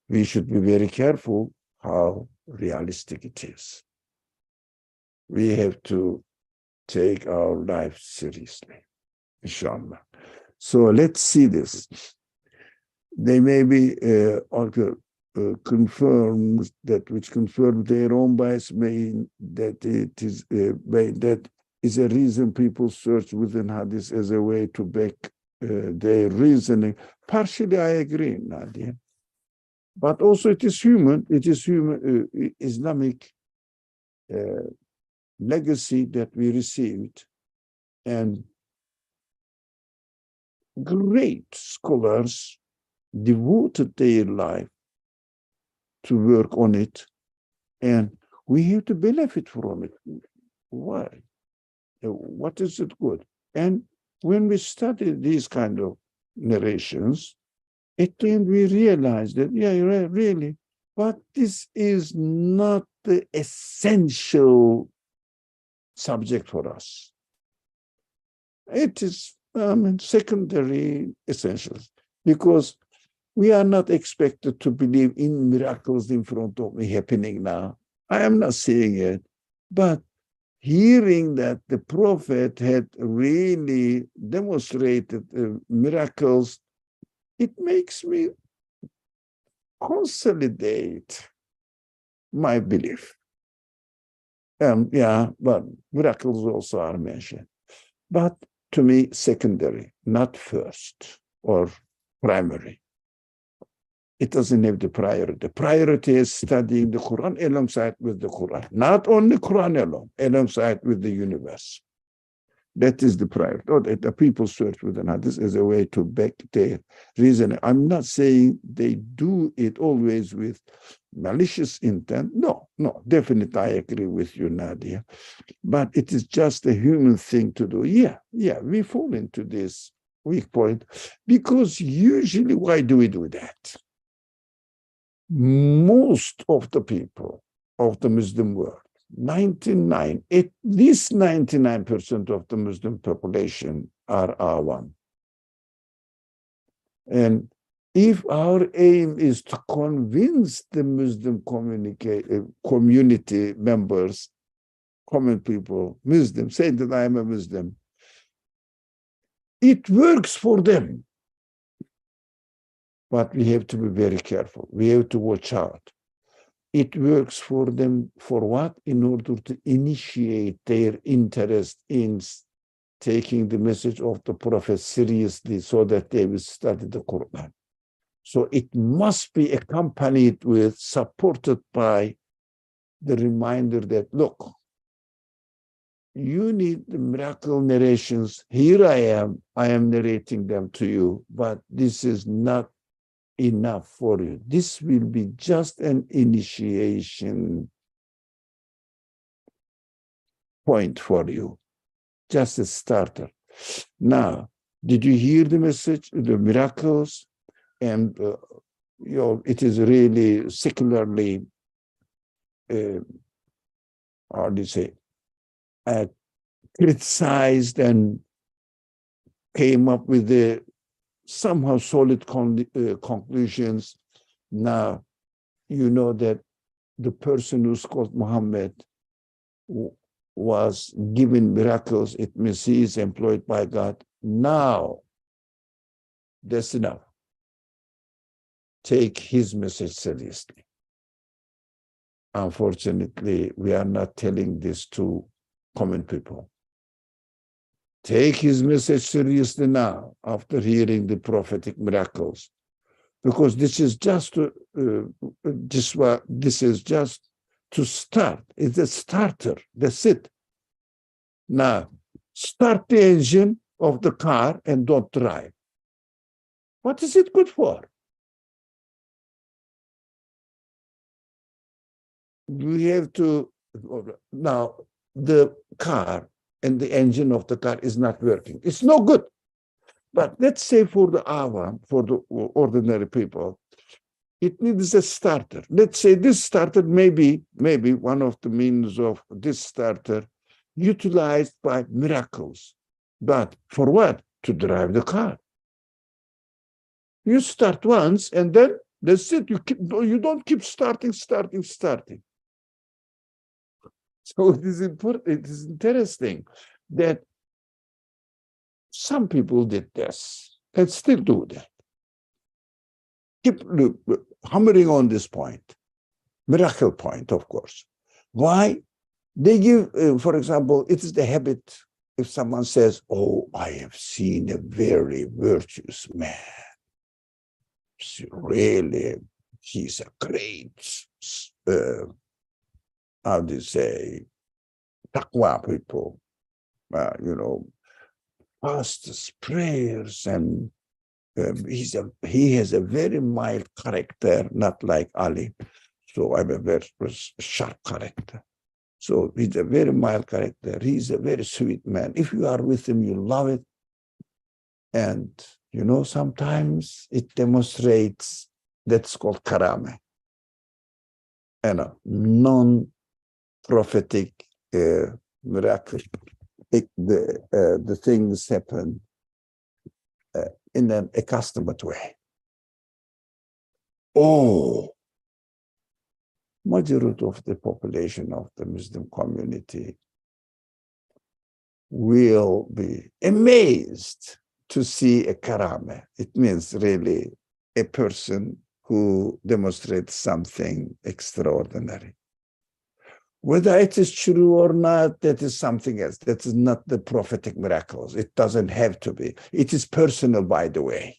We should be very careful how realistic it is. We have to take our life seriously, inshallah. So let's see this. They may be confirmed that which confirm their own bias mean that it is that is a reason people search within hadith as a way to back their reasoning. Partially, I agree, Nadia. But also it is human. It is human Islamic legacy that we received, and great scholars devoted their life to work on it, and we have to benefit from it. Why? What is it good? And when we study these kind of narrations, at the end we realize that, yeah, really, but this is not the essential subject for us. It is secondary essentials, because we are not expected to believe in miracles in front of me happening now. I am not seeing it, but hearing that the prophet had really demonstrated miracles, it makes me consolidate my belief. Yeah, but miracles also are mentioned. But to me, secondary, not first or primary. It doesn't have the priority. The priority is studying the Quran alongside with the Quran. Not only Quran alone, alongside with the universe. That is the priority. The people search within hadith as a way to back their reasoning. I'm not saying they do it always with malicious intent. No, definitely I agree with you, Nadia. But it is just a human thing to do. Yeah, we fall into this weak point, because usually, why do we do that? Most of the people of the Muslim world, at least 99% of the Muslim population are awam. And if our aim is to convince the Muslim community members, common people, Muslim, say that I am a Muslim, it works for them. But we have to be very careful. We have to watch out. It works for them for what? In order to initiate their interest in taking the message of the Prophet seriously, so that they will study the Quran. So it must be accompanied with, supported by the reminder that, look, you need the miracle narrations. Here I am narrating them to you, but this is not enough for you. This will be just an initiation point for you, just a starter. Now, did you hear the message, the miracles? And it is really secularly, how do you say, criticized and came up with the somehow solid conclusions. Now, you know that the person who's called Muhammad was given miracles. It means he is employed by God. Now, that's enough. Take his message seriously. Unfortunately, we are not telling this to common people. Take his message seriously now, after hearing the prophetic miracles, because this is just to start. It's a starter. That's it. Now, start the engine of the car and don't drive. What is it good for? We have to, now, the car and the engine of the car is not working. It's no good. But let's say for the awam, for the ordinary people, it needs a starter. Let's say this starter maybe one of the means of this starter utilized by miracles. But for what? To drive the car. You start once and then that's it. You don't keep starting. So it is important. It is interesting that some people did this and still do that. Keep hammering on this point, miracle point, of course. Why? They give, for example, it is the habit if someone says, oh, I have seen a very virtuous man. Really, he's a great, how do you say, taqwa people, fasts, prayers, and he has a very mild character, not like Ali. So I have a very sharp character. So he's a very mild character. He's a very sweet man. If you are with him, you love it. And, sometimes it demonstrates, that's called karama. Non-prophetic miracle. The things happen in an accustomed way. Oh, majority of the population of the Muslim community will be amazed to see a karama. It means really a person who demonstrates something extraordinary. Whether it is true or not, that is something else. That is not the prophetic miracles. It doesn't have to be. It is personal, by the way.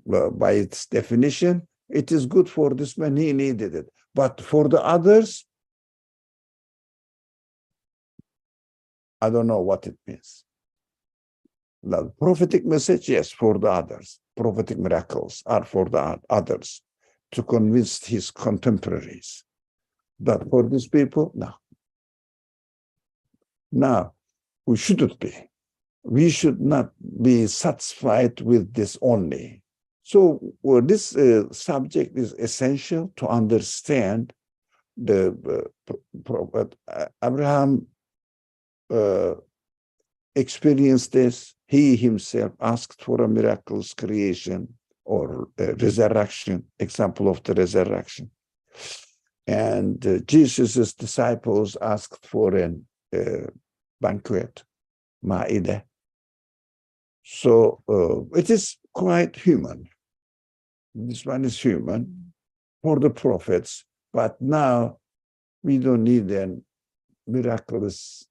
By its definition, it is good for this man. He needed it. But for the others, I don't know what it means. The prophetic message, yes, for the others. Prophetic miracles are for the others to convince his contemporaries. But for these people, no. Now, we shouldn't be. We should not be satisfied with this only. So this subject is essential to understand the prophet Abraham experienced this. He himself asked for a miraculous creation or resurrection, example of the resurrection. And Jesus' disciples asked for a banquet, Ma'idah. So it is quite human. This one is human for the prophets, but now we don't need a miraculous,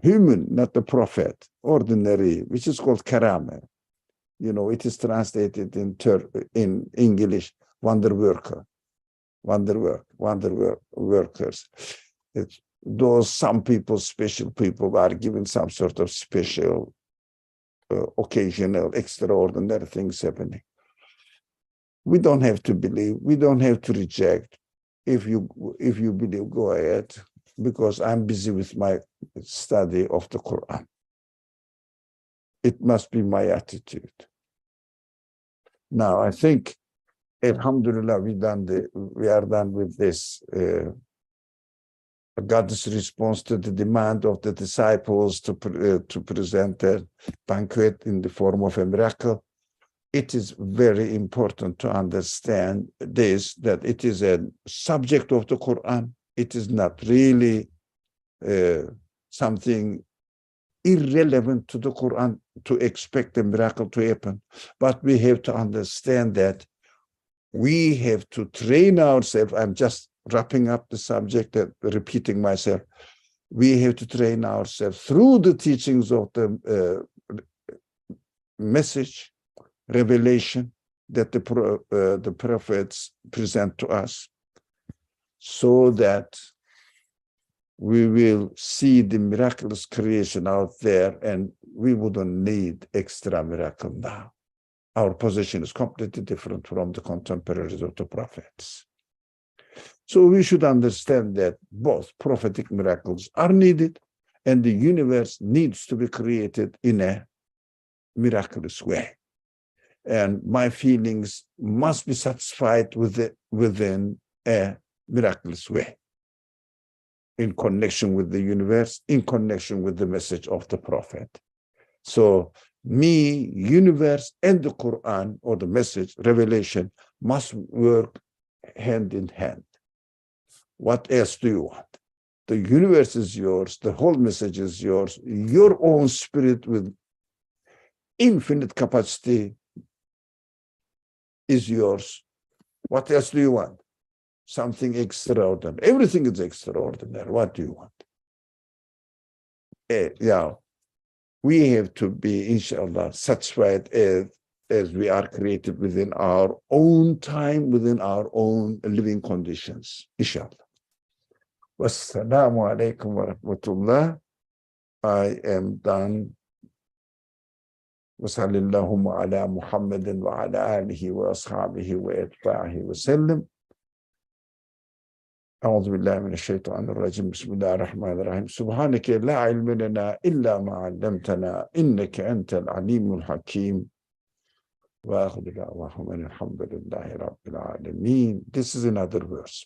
human, not the prophet, ordinary, which is called karama. it is translated in English, wonder worker, wonder workers. Those some people, special people, are given some sort of special, occasional, extraordinary things happening. We don't have to believe. We don't have to reject. If you believe, go ahead, because I'm busy with my study of the Quran. It must be my attitude. Now, I think, alhamdulillah, we are done with this. God's response to the demand of the disciples to present a banquet in the form of a miracle. It is very important to understand this, that it is a subject of the Quran. It is not really something irrelevant to the Quran to expect a miracle to happen. But we have to understand that we have to train ourselves. I'm just wrapping up the subject and repeating myself. We have to train ourselves through the teachings of the message, revelation that the prophets present to us, so that we will see the miraculous creation out there, and we wouldn't need extra miracle now. Our position is completely different from the contemporaries of the prophets. So we should understand that both prophetic miracles are needed, and the universe needs to be created in a miraculous way. And my feelings must be satisfied within a miraculous way, in connection with the universe, in connection with the message of the prophet. So me, universe, and the Quran, or the message, revelation, must work hand in hand. What else do you want? The universe is yours, the whole message is yours, your own spirit with infinite capacity is yours. What else do you want? Something extraordinary. Everything is extraordinary. What do you want? Yeah, we have to be, inshallah, satisfied as we are created within our own time, within our own living conditions, inshallah. Wassalamu alaikum wa rahmatullah. I am done. وصلى اللهم على محمد وعلى آله وأصحابه وأتباعه وسلم. أعوذ بالله من الشيطان الرجيم. بسم الله الرحمن الرحيم. سبحانك لا علم لنا إلا ما علمتنا إنك أنت العليم الحكيم. وآخر دعواهم الحمد لله رب العالمين. This is another verse.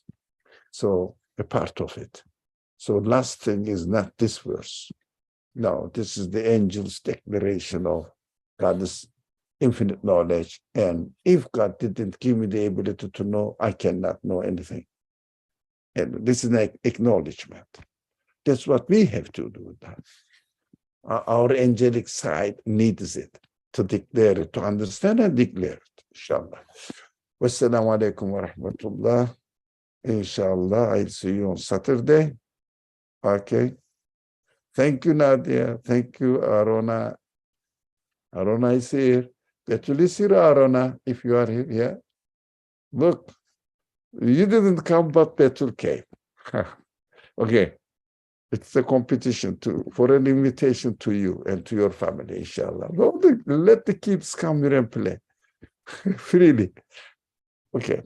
So a part of it. So last thing is not this verse. No, this is the angel's declaration of God's infinite knowledge. And if God didn't give me the ability to know, I cannot know anything. And this is an acknowledgement. That's what we have to do with that. Our angelic side needs it to declare it, to understand and declare it, inshallah. Wassalamu alaikum wa rahmatullah. Inshallah, I'll see you on Saturday. Okay. Thank you, Nadia. Thank you, Arona. Arona is here. Betul is here, Arona, if you are here. Yeah. Look, you didn't come, but Betul came. Okay. It's a competition for an invitation to you and to your family, inshallah. Let the kids come here and play freely. Okay.